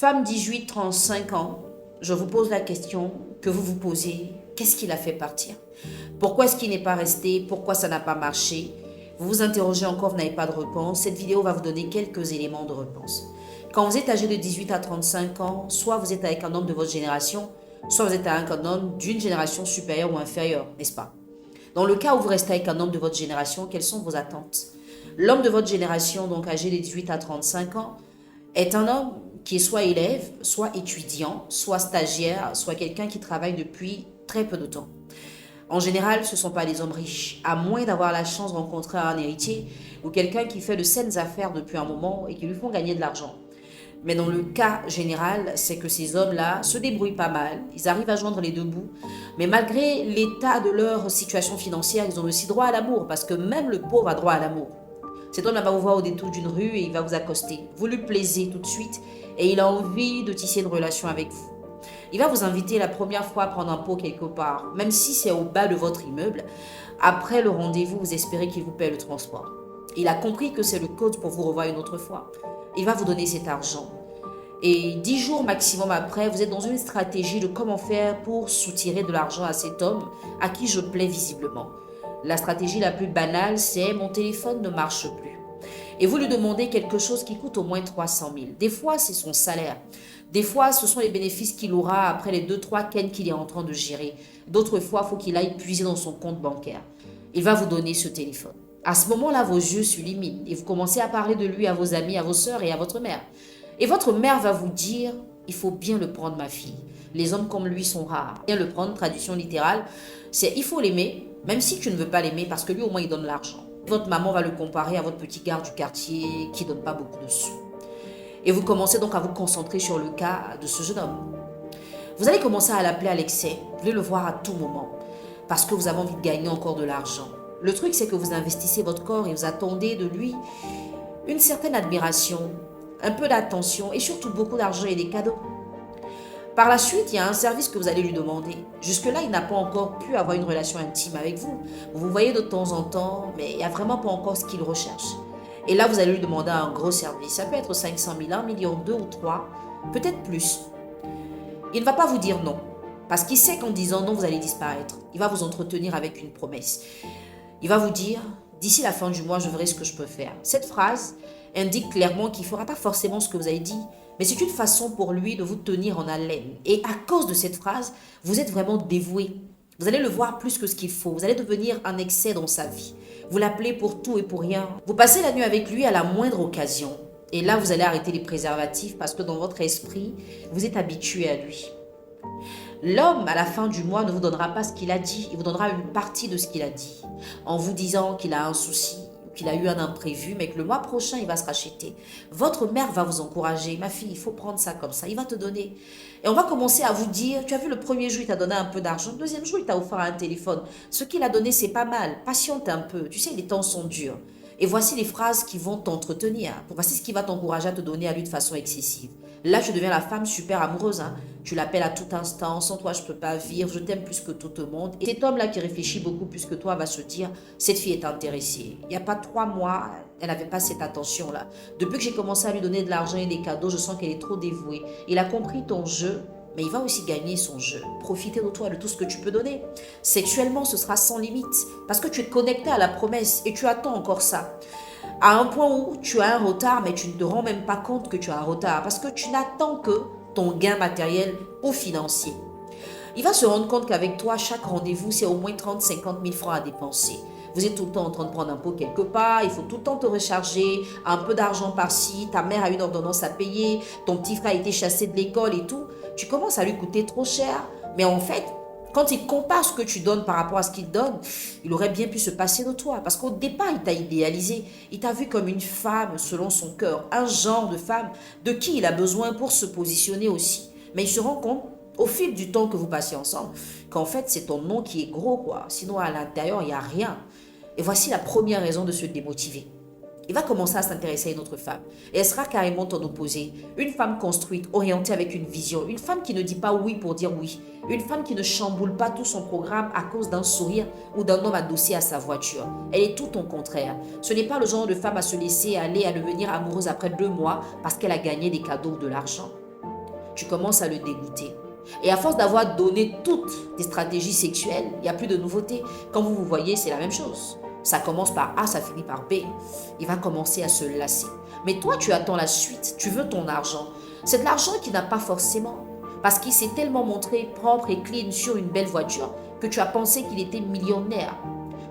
Femme 18-35 ans, je vous pose la question que vous vous posez. Qu'est-ce qui l'a fait partir? Pourquoi est-ce qu'il n'est pas resté? Pourquoi ça n'a pas marché? Vous vous interrogez encore, vous n'avez pas de réponse. Cette vidéo va vous donner quelques éléments de réponse. Quand vous êtes âgé de 18 à 35 ans, soit vous êtes avec un homme de votre génération, soit vous êtes avec un homme d'une génération supérieure ou inférieure, n'est-ce pas? Dans le cas où vous restez avec un homme de votre génération, quelles sont vos attentes? L'homme de votre génération, donc âgé de 18 à 35 ans, est un homme qui est soit élève, soit étudiant, soit stagiaire, soit quelqu'un qui travaille depuis très peu de temps. En général, ce ne sont pas des hommes riches, à moins d'avoir la chance de rencontrer un héritier ou quelqu'un qui fait de saines affaires depuis un moment et qui lui font gagner de l'argent. Mais dans le cas général, c'est que ces hommes-là se débrouillent pas mal, ils arrivent à joindre les deux bouts, mais malgré l'état de leur situation financière, ils ont aussi droit à l'amour, parce que même le pauvre a droit à l'amour. Cet homme va vous voir au détour d'une rue et il va vous accoster. Vous lui plaisez tout de suite et il a envie de tisser une relation avec vous. Il va vous inviter la première fois à prendre un pot quelque part, même si c'est au bas de votre immeuble. Après le rendez-vous, vous espérez qu'il vous paie le transport. Il a compris que c'est le code pour vous revoir une autre fois. Il va vous donner cet argent. Et 10 jours maximum après, vous êtes dans une stratégie de comment faire pour soutirer de l'argent à cet homme à qui je plais visiblement. La stratégie la plus banale, c'est mon téléphone ne marche plus. Et vous lui demandez quelque chose qui coûte au moins 300 000. Des fois, c'est son salaire. Des fois, ce sont les bénéfices qu'il aura après les 2-3 kens qu'il est en train de gérer. D'autres fois, il faut qu'il aille puiser dans son compte bancaire. Il va vous donner ce téléphone. À ce moment-là, vos yeux s'illuminent et vous commencez à parler de lui à vos amis, à vos sœurs et à votre mère. Et votre mère va vous dire, il faut bien le prendre, ma fille. Les hommes comme lui sont rares. Bien le prendre, traduction littérale, c'est il faut l'aimer, même si tu ne veux pas l'aimer, parce que lui au moins il donne l'argent. Votre maman va le comparer à votre petit gars du quartier qui ne donne pas beaucoup de sous. Et vous commencez donc à vous concentrer sur le cas de ce jeune homme. Vous allez commencer à l'appeler à l'excès, vous voulez le voir à tout moment, parce que vous avez envie de gagner encore de l'argent. Le truc, c'est que vous investissez votre corps et vous attendez de lui une certaine admiration, un peu d'attention et surtout beaucoup d'argent et des cadeaux. Par la suite, il y a un service que vous allez lui demander. Jusque-là, il n'a pas encore pu avoir une relation intime avec vous. Vous vous voyez de temps en temps, mais il n'y a vraiment pas encore ce qu'il recherche. Et là, vous allez lui demander un gros service. Ça peut être 500 000, 1 million, 2 ou 3, peut-être plus. Il ne va pas vous dire non, parce qu'il sait qu'en disant non, vous allez disparaître. Il va vous entretenir avec une promesse. Il va vous dire, d'ici la fin du mois, je verrai ce que je peux faire. Cette phrase indique clairement qu'il ne fera pas forcément ce que vous avez dit, mais c'est une façon pour lui de vous tenir en haleine. Et à cause de cette phrase, vous êtes vraiment dévoué. Vous allez le voir plus que ce qu'il faut. Vous allez devenir un excès dans sa vie. Vous l'appelez pour tout et pour rien. Vous passez la nuit avec lui à la moindre occasion. Et là, vous allez arrêter les préservatifs parce que dans votre esprit, vous êtes habitué à lui. L'homme, à la fin du mois, ne vous donnera pas ce qu'il a dit. Il vous donnera une partie de ce qu'il a dit. En vous disant qu'il a un souci, qu'il a eu un imprévu, mais que le mois prochain, il va se racheter. Votre mère va vous encourager. Ma fille, il faut prendre ça comme ça. Il va te donner. Et on va commencer à vous dire, tu as vu, le premier jour, il t'a donné un peu d'argent. Le deuxième jour, il t'a offert un téléphone. Ce qu'il a donné, c'est pas mal. Patiente un peu. Tu sais, les temps sont durs. Et voici les phrases qui vont t'entretenir. Voici ce qui va t'encourager à te donner à lui de façon excessive. Là, tu deviens la femme super amoureuse. Hein. Tu l'appelles à tout instant. Sans toi, je ne peux pas vivre. Je t'aime plus que tout le monde. Et cet homme-là qui réfléchit beaucoup plus que toi va se dire, cette fille est intéressée. Il n'y a pas 3 mois, elle n'avait pas cette attention-là. Depuis que j'ai commencé à lui donner de l'argent et des cadeaux, je sens qu'elle est trop dévouée. Il a compris ton jeu, mais il va aussi gagner son jeu. Profiter de toi, de tout ce que tu peux donner. Sexuellement, ce sera sans limite. Parce que tu es connecté à la promesse et tu attends encore ça. À un point où tu as un retard, mais tu ne te rends même pas compte que tu as un retard. Parce que tu n'attends que ton gain matériel ou financier. Il va se rendre compte qu'avec toi, chaque rendez-vous, c'est au moins 30-50 000 francs à dépenser. Vous êtes tout le temps en train de prendre un pot quelque part, il faut tout le temps te recharger, un peu d'argent par-ci, ta mère a une ordonnance à payer, ton petit frère a été chassé de l'école et tout. Tu commences à lui coûter trop cher. Mais en fait, quand il compare ce que tu donnes par rapport à ce qu'il donne, il aurait bien pu se passer de toi. Parce qu'au départ, il t'a idéalisé. Il t'a vu comme une femme selon son cœur, un genre de femme de qui il a besoin pour se positionner aussi. Mais il se rend compte, au fil du temps que vous passez ensemble, qu'en fait, c'est ton nom qui est gros, quoi. Sinon, à l'intérieur, il n'y a rien. Et voici la première raison de se démotiver. Il va commencer à s'intéresser à une autre femme. Et elle sera carrément ton opposé. Une femme construite, orientée avec une vision. Une femme qui ne dit pas oui pour dire oui. Une femme qui ne chamboule pas tout son programme à cause d'un sourire ou d'un homme adossé à sa voiture. Elle est tout ton contraire. Ce n'est pas le genre de femme à se laisser aller à devenir amoureuse après 2 mois parce qu'elle a gagné des cadeaux ou de l'argent. tu commences à le dégoûter. Et à force d'avoir donné toutes tes stratégies sexuelles, il n'y a plus de nouveauté. Quand vous vous voyez, c'est la même chose. Ça commence par A, ça finit par B. Il va commencer à se lasser. Mais toi, tu attends la suite. Tu veux ton argent. C'est de l'argent qu'il n'a pas forcément. Parce qu'il s'est tellement montré propre et clean sur une belle voiture que tu as pensé qu'il était millionnaire.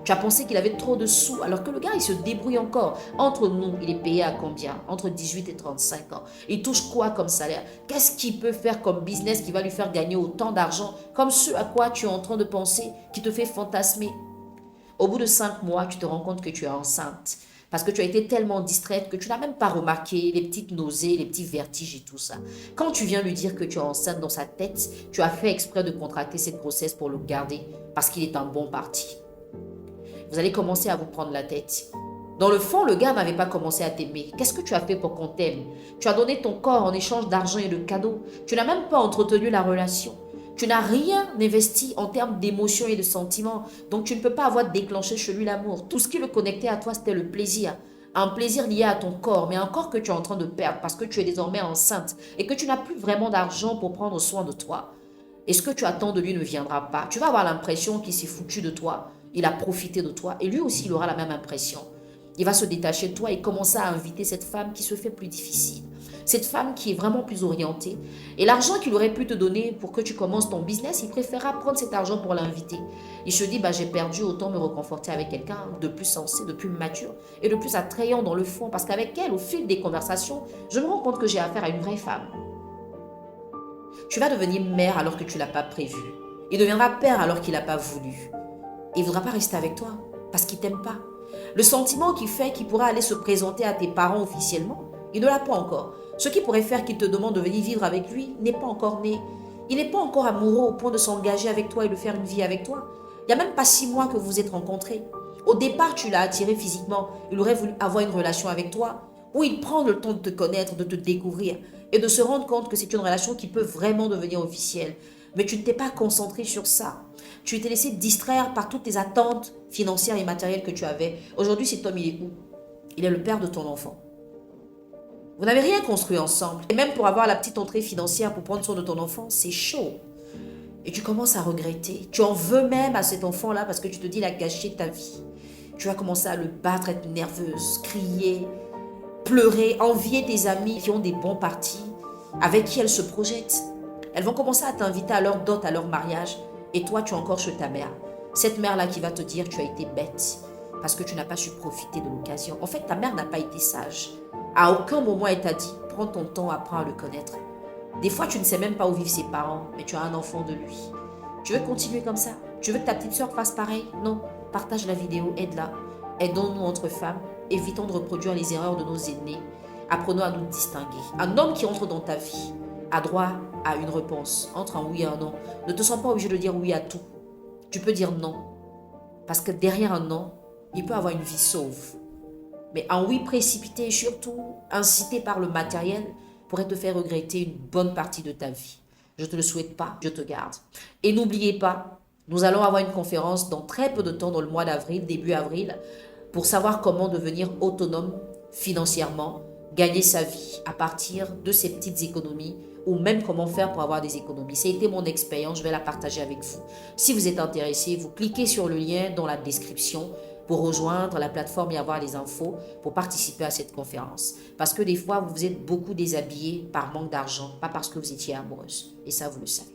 Tu as pensé qu'il avait trop de sous, alors que le gars, il se débrouille encore. Entre nous, il est payé à combien? Entre 18 et 35 ans. Il touche quoi comme salaire? Qu'est-ce qu'il peut faire comme business qui va lui faire gagner autant d'argent, comme ce à quoi tu es en train de penser, qui te fait fantasmer? Au bout de 5 mois, tu te rends compte que tu es enceinte. Parce que tu as été tellement distraite que tu n'as même pas remarqué les petites nausées, les petits vertiges et tout ça. Quand tu viens lui dire que tu es enceinte dans sa tête, tu as fait exprès de contracter cette grossesse pour le garder parce qu'il est un bon parti. Vous allez commencer à vous prendre la tête. Dans le fond, le gars n'avait pas commencé à t'aimer. Qu'est-ce que tu as fait pour qu'on t'aime? Tu as donné ton corps en échange d'argent et de cadeaux. Tu n'as même pas entretenu la relation. Tu n'as rien investi en termes d'émotions et de sentiments. Donc tu ne peux pas avoir déclenché chez lui l'amour. Tout ce qui le connectait à toi, c'était le plaisir. Un plaisir lié à ton corps, mais un corps que tu es en train de perdre parce que tu es désormais enceinte et que tu n'as plus vraiment d'argent pour prendre soin de toi. Et ce que tu attends de lui ne viendra pas. Tu vas avoir l'impression qu'il s'est foutu de toi. Il a profité de toi et lui aussi, il aura la même impression. Il va se détacher de toi et commencer à inviter cette femme qui se fait plus difficile. Cette femme qui est vraiment plus orientée. Et l'argent qu'il aurait pu te donner pour que tu commences ton business, il préférera prendre cet argent pour l'inviter. Il se dit, j'ai perdu, autant me reconforter avec quelqu'un de plus sensé, de plus mature et de plus attrayant dans le fond. Parce qu'avec elle, au fil des conversations, je me rends compte que j'ai affaire à une vraie femme. Tu vas devenir mère alors que tu ne l'as pas prévu. Il deviendra père alors qu'il n'a pas voulu. Il ne voudra pas rester avec toi parce qu'il ne t'aime pas. Le sentiment qui fait qu'il pourra aller se présenter à tes parents officiellement, il ne l'a pas encore. Ce qui pourrait faire qu'il te demande de venir vivre avec lui n'est pas encore né. Il n'est pas encore amoureux au point de s'engager avec toi et de faire une vie avec toi. Il n'y a même pas 6 mois que vous vous êtes rencontrés. Au départ, tu l'as attiré physiquement. Il aurait voulu avoir une relation avec toi où il prend le temps de te connaître, de te découvrir et de se rendre compte que c'est une relation qui peut vraiment devenir officielle. Mais tu ne t'es pas concentré sur ça. Tu t'es laissé distraire par toutes tes attentes financières et matérielles que tu avais. Aujourd'hui, cet homme, il est où? Il est le père de ton enfant. Vous n'avez rien construit ensemble. Et même pour avoir la petite entrée financière pour prendre soin de ton enfant, c'est chaud. Et tu commences à regretter. Tu en veux même à cet enfant-là parce que tu te dis, il a gâché ta vie. Tu vas commencer à le battre, être nerveuse, crier, pleurer, envier tes amis qui ont des bons partis, avec qui elle se projette. Elles vont commencer à t'inviter à leur dot, à leur mariage. Et toi, tu es encore chez ta mère. Cette mère-là qui va te dire, tu as été bête parce que tu n'as pas su profiter de l'occasion. En fait, ta mère n'a pas été sage. À aucun moment, elle t'a dit, prends ton temps, apprends à le connaître. Des fois, tu ne sais même pas où vivent ses parents, mais tu as un enfant de lui. Tu veux continuer comme ça? Tu veux que ta petite soeur fasse pareil? Non. Partage la vidéo, aide-la. Aidons-nous entre femmes. Évitons de reproduire les erreurs de nos aînés. Apprenons à nous distinguer. Un homme qui entre dans ta vie a droit à une réponse entre un oui et un non. Ne te sens pas obligé de dire oui à tout. Tu peux dire non. Parce que derrière un non, il peut avoir une vie sauve. Mais un oui précipité et surtout incité par le matériel pourrait te faire regretter une bonne partie de ta vie. Je ne te le souhaite pas, je te garde. Et n'oubliez pas, nous allons avoir une conférence dans très peu de temps, dans le mois d'avril, début avril, pour savoir comment devenir autonome financièrement, gagner sa vie à partir de ses petites économies ou même comment faire pour avoir des économies. Ça a été mon expérience, je vais la partager avec vous. Si vous êtes intéressé, vous cliquez sur le lien dans la description pour rejoindre la plateforme et avoir les infos pour participer à cette conférence. Parce que des fois, vous êtes beaucoup déshabillé par manque d'argent, pas parce que vous étiez amoureuse. Et ça, vous le savez.